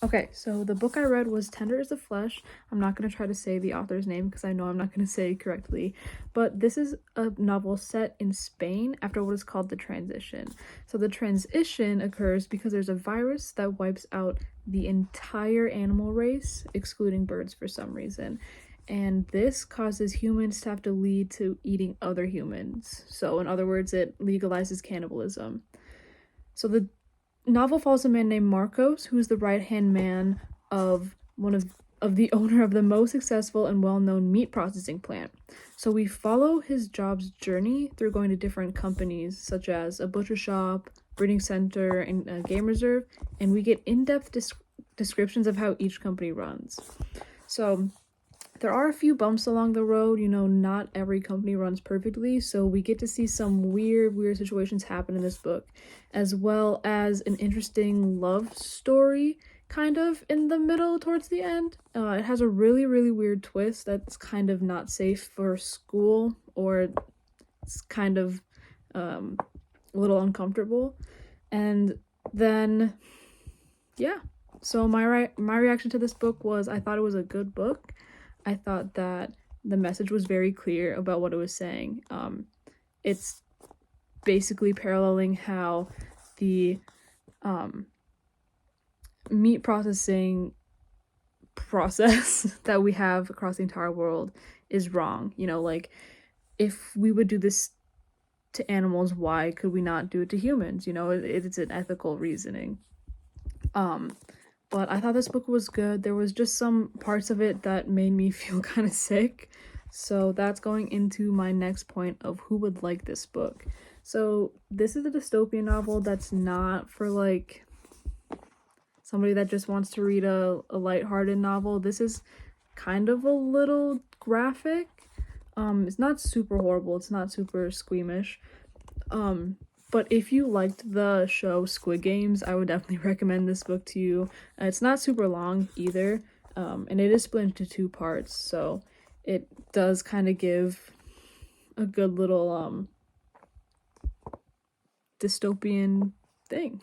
Okay, so the book I read was Tender as the Flesh. I'm not going to try to say the author's name because I know I'm not going to say it correctly, but this is a novel set in Spain after what is called the transition. So the transition occurs because there's a virus that wipes out the entire animal race, excluding birds for some reason. And this causes humans to have to lead to eating other humans. So, in other words, it legalizes cannibalism. So the novel follows a man named Marcos, who is the right-hand man of the owner of the most successful and well-known meat processing plant. So we follow his job's journey through going to different companies, such as a butcher shop, breeding center, and a game reserve, and we get in-depth descriptions of how each company runs. So there are a few bumps along the road, not every company runs perfectly, so we get to see some weird situations happen in this book, as well as an interesting love story kind of in the middle towards the end. It has a really weird twist that's kind of not safe for school, or it's kind of a little uncomfortable. And then, yeah. So my reaction to this book was I thought it was a good book. I thought that the message was very clear about what it was saying. It's basically paralleling how the meat processing process that we have across the entire world is wrong. Like, if we would do this to animals, why could we not do it to humans? It's an ethical reasoning. But I thought this book was good. There was just some parts of it that made me feel kind of sick. So that's going into my next point of who would like this book. So this is a dystopian novel that's not for like somebody that just wants to read a lighthearted novel. This is kind of a little graphic. It's not super horrible. It's not super squeamish. But if you liked the show Squid Games, I would definitely recommend this book to you. It's not super long either, and it is split into two parts, so it does kind of give a good little dystopian thing.